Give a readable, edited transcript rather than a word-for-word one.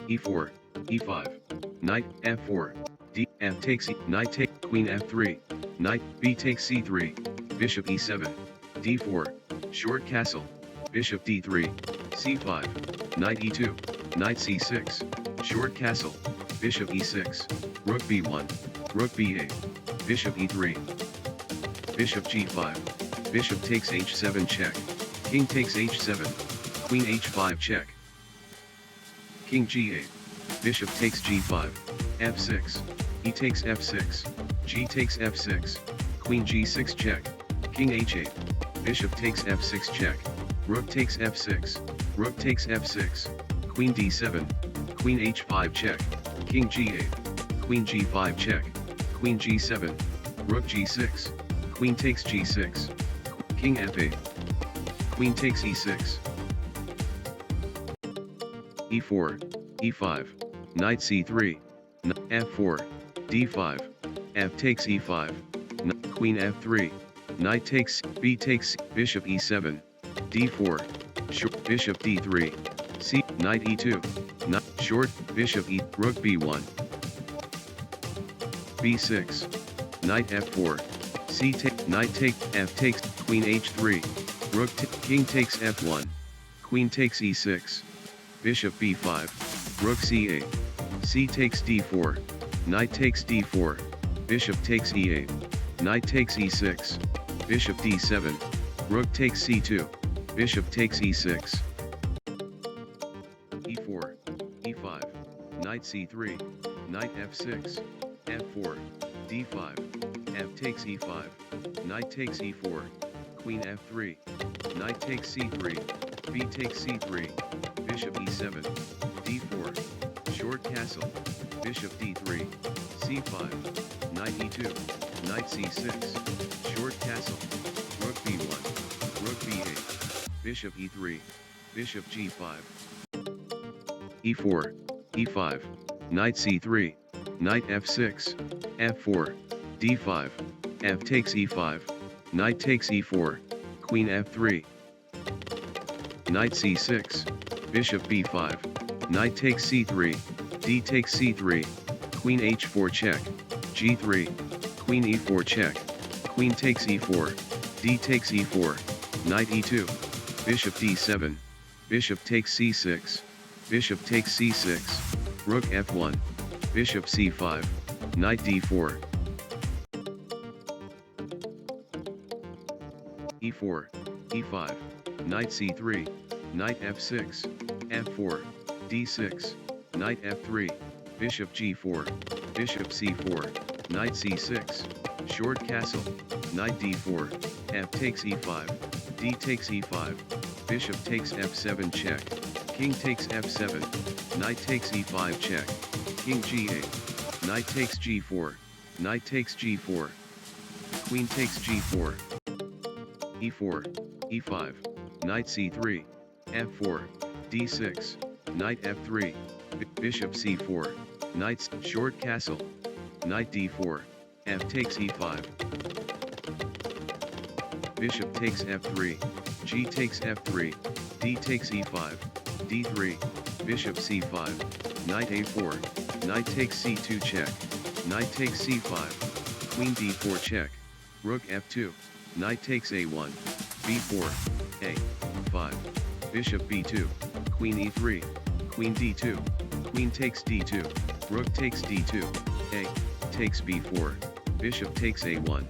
e4, e5, knight f4, d, f takes e, knight take, queen f3, knight, b takes c3, bishop e7, d4, short castle, bishop d3, c5, knight e2, knight c6, short castle, bishop e6, rook b1, rook b8, bishop e3, bishop g5, bishop takes h7 check, king takes h7, queen h5 check, king g8, bishop takes g5, f6, e takes f6, g takes f6, queen g6 check, king h8, bishop takes f6 check, rook takes f6, rook takes f6, queen d7, queen h5 check, king g8, queen g5 check, queen g7, rook g6, queen takes g6, king f8, queen takes e6, e4, e5, knight c3, f4, d5, f takes e5, queen f3, knight takes, b takes, bishop e7, d4, short, bishop d3, c, knight e2, knight, short, bishop e, rook b1, b6, knight f4, c take, knight take, f takes, queen h3, rook king takes f1, queen takes e6, bishop b5, rook c8, c takes d4, knight takes d4, bishop takes e8, knight takes e6, bishop d7, rook takes c2, bishop takes e6, e4, e5, knight c3, knight f6, f4, d5, f takes e5, knight takes e4, queen f3, knight takes c3, b takes c3, bishop e7, d4, short castle, bishop d3, c5, knight e2, knight c6, short castle, rook b1, rook b8, bishop e3, bishop g5, e4, e5, knight c3, knight f6, f4, d5, f takes e5, knight takes e4, queen f3, knight c6, bishop b5, knight takes c3, d takes c3, queen h4 check, g3, queen e4 check, queen takes e4, d takes e4, knight e2, bishop d7, bishop takes c6, bishop takes c6, rook f1, bishop c5, knight d4, e4, e5, knight c3, knight f6, f4, d6, knight f3, bishop g4, bishop c4, knight c6, short castle, knight d4, f takes e5, d takes e5, bishop takes f7 check, king takes f7, knight takes e5 check, king g8, knight takes g4, knight takes g4, queen takes g4, e4, e5, knight c3, f4, d6, knight f3, bishop c4, knight short castle, knight d4, f takes e5, bishop takes f3, g takes f3, d takes e5, d3, bishop c5, knight a4, knight takes c2 check, knight takes c5, queen d4 check, rook f2, knight takes a1, b4, a5, bishop b2, queen e3, queen d2, queen takes d2, rook takes d2, a, takes b4, bishop takes a1,